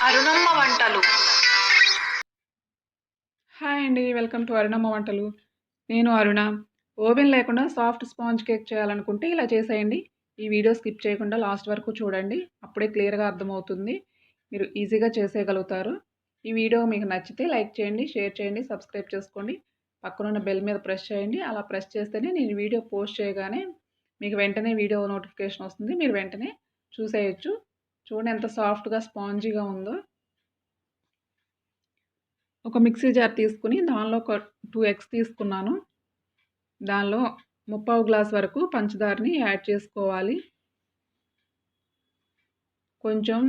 అరుణమ్మ వంటలు. హాయ్ అండి, welcome to Arunamma వంటలు. నేను అరుణ. ఓవెన్ లేకుండా సాఫ్ట్ స్పాంజ్ కేక్ చేయాలనుకుంటే ఇలా చేసేయండి. ఈ వీడియో స్కిప్ చేయకుండా లాస్ట్ వరకు చూడండి, అప్పుడే క్లియర్గా అర్థమవుతుంది. మీరు ఈజీగా చేసేయగలుగుతారు. ఈ వీడియో మీకు నచ్చితే లైక్ చేయండి, షేర్ చేయండి, సబ్స్క్రైబ్ చేసుకోండి. పక్కనున్న బెల్ మీద ప్రెస్ చేయండి. అలా ప్రెస్ చేస్తేనే నేను వీడియో పోస్ట్ చేయగానే మీకు వెంటనే వీడియో నోటిఫికేషన్ వస్తుంది. మీరు వెంటనే చూసేయచ్చు. చూడండి ఎంత సాఫ్ట్గా స్పాంజీగా ఉందో. ఒక మిక్సీ జార్ తీసుకుని దానిలో ఒక 2 ఎగ్స్ తీసుకున్నాను. దానిలో 3/4 గ్లాస్ వరకు పంచదారని యాడ్ చేసుకోవాలి. కొంచెం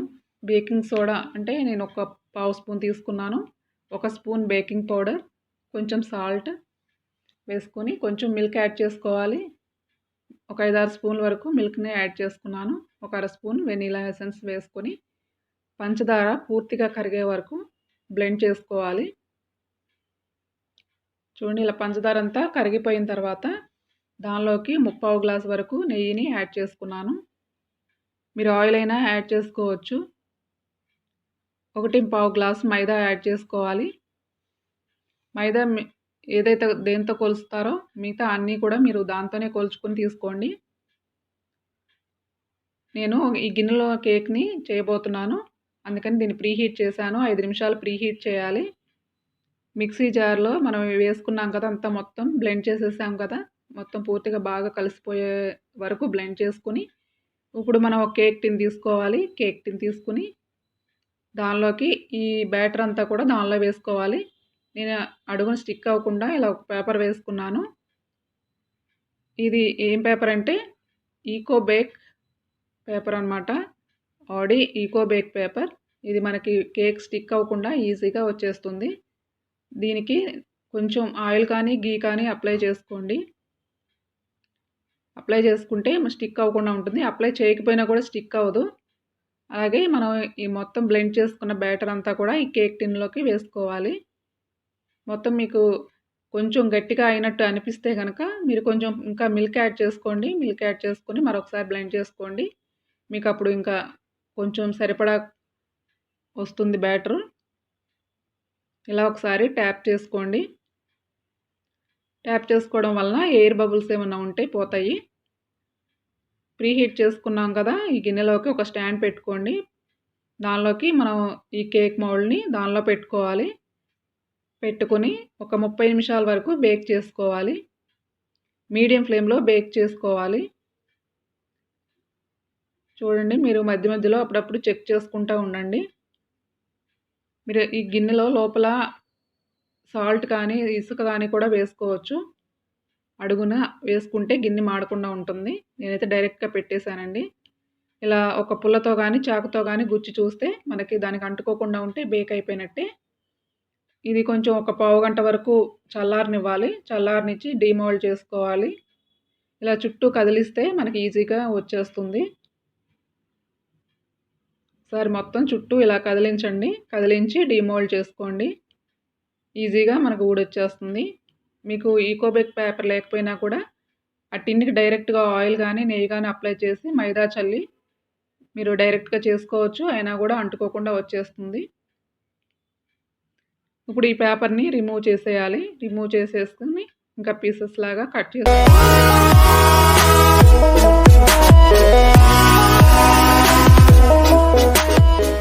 బేకింగ్ సోడా, అంటే నేను ఒక 1/2 స్పూన్ తీసుకున్నాను. 1 స్పూన్ బేకింగ్ పౌడర్, కొంచెం సాల్ట్ వేసుకొని కొంచెం మిల్క్ యాడ్ చేసుకోవాలి. ఒక 5-6 స్పూన్ల వరకు మిల్క్ని యాడ్ చేసుకున్నాను. ఒక 1/2 స్పూన్ వెనీలా ఎసెన్స్ వేసుకొని పంచదార పూర్తిగా కరిగే వరకు బ్లెండ్ చేసుకోవాలి. చూడండి, ఇలా పంచదార అంతా కరిగిపోయిన తర్వాత దానిలోకి 3/4 గ్లాస్ వరకు నెయ్యిని యాడ్ చేసుకున్నాను. మీరు ఆయిల్ అయినా యాడ్ చేసుకోవచ్చు. 1/4 గ్లాస్ మైదా యాడ్ చేసుకోవాలి. మైదా ఏదైతే దేంతో కొలుస్తారో మిగతా అన్నీ కూడా మీరు దాంతోనే కొలుచుకొని తీసుకోండి. నేను ఈ గిన్నెలో కేక్ని చేయబోతున్నాను, అందుకని దీన్ని ప్రీహీట్ చేశాను. 5 నిమిషాలు ప్రీహీట్ చేయాలి. మిక్సీ జార్లో మనం వేసుకున్నాం కదా, అంతా మొత్తం బ్లెండ్ చేసేసాం కదా, మొత్తం పూర్తిగా బాగా కలిసిపోయే వరకు బ్లెండ్ చేసుకుని ఇప్పుడు మనం ఒక కేక్ టిన్ తీసుకోవాలి. కేక్ టిన్ తీసుకుని దానిలోకి ఈ బ్యాటర్ అంతా కూడా దానిలో వేసుకోవాలి. నేను అడుగున స్టిక్ అవ్వకుండా ఇలా ఒక పేపర్ వేసుకున్నాను. ఇది ఏం పేపర్ అంటే ఈకో బేక్ పేపర్ అనమాట. ఆడి ఈకో బేక్ పేపర్. ఇది మనకి కేక్ స్టిక్ అవ్వకుండా ఈజీగా వచ్చేస్తుంది. దీనికి కొంచెం ఆయిల్ కానీ గీ కానీ అప్లై చేసుకోండి. అప్లై చేసుకుంటే స్టిక్ అవ్వకుండా ఉంటుంది. అప్లై చేయకపోయినా కూడా స్టిక్ అవ్వదు. అలాగే మనం ఈ మొత్తం బ్లెండ్ చేసుకున్న బ్యాటర్ అంతా కూడా ఈ కేక్ టిన్లోకి వేసుకోవాలి. మొత్తం మీకు కొంచెం గట్టిగా అయినట్టు అనిపిస్తే కనుక మీరు కొంచెం ఇంకా మిల్క్ యాడ్ చేసుకోండి. మిల్క్ యాడ్ చేసుకొని మరొకసారి బ్లెండ్ చేసుకోండి. మీకు అప్పుడు ఇంకా కొంచెం సరిపడా వస్తుంది బ్యాటరు. ఇలా ఒకసారి ట్యాప్ చేసుకోండి. ట్యాప్ చేసుకోవడం వలన ఎయిర్ బబుల్స్ ఏమైనా ఉంటే పోతాయి. ప్రీహీట్ చేసుకున్నాం కదా, ఈ గిన్నెలోకి ఒక స్టాండ్ పెట్టుకోండి. దానిలోకి మనం ఈ కేక్ మౌల్డ్ని దానిలో పెట్టుకోవాలి. పెట్టుకొని ఒక 30 నిమిషాల వరకు బేక్ చేసుకోవాలి. మీడియం ఫ్లేమ్లో బేక్ చేసుకోవాలి. చూడండి, మీరు మధ్య మధ్యలో అప్పుడప్పుడు చెక్ చేసుకుంటూ ఉండండి. మీరు ఈ గిన్నెలో లోపల సాల్ట్ కానీ ఇసుక కానీ కూడా వేసుకోవచ్చు. అడుగున వేసుకుంటే గిన్నె మాడకుండా ఉంటుంది. నేనైతే డైరెక్ట్గా పెట్టేశానండి. ఇలా ఒక పుల్లతో కానీ చాకుతో కానీ గుచ్చి చూస్తే మనకి దానికి అంటుకోకుండా ఉంటే బేక్ అయిపోయినట్టే. ఇది కొంచెం ఒక పావు గంట వరకు చల్లారనివ్వాలి. చల్లారనిచ్చి డీమోల్డ్ చేసుకోవాలి. ఇలా చుట్టూ కదిలిస్తే మనకి ఈజీగా వచ్చేస్తుంది. ఒకసారి మొత్తం చుట్టూ ఇలా కదిలించండి. కదిలించి డీమోల్డ్ చేసుకోండి. ఈజీగా మనకు ఊడొచ్చేస్తుంది. మీకు ఈకోబేక్ పేపర్ లేకపోయినా కూడా ఆ టిన్కి డైరెక్ట్గా ఆయిల్ కానీ నెయ్యి కానీ అప్లై చేసి మైదా చల్లి మీరు డైరెక్ట్గా చేసుకోవచ్చు. అయినా కూడా అంటుకోకుండా వచ్చేస్తుంది. ఇప్పుడు ఈ పేపర్ని రిమూవ్ చేసేయాలి. రిమూవ్ చేసేసుకుని ఇంకా పీసెస్ లాగా కట్ చేసుకోవాలి.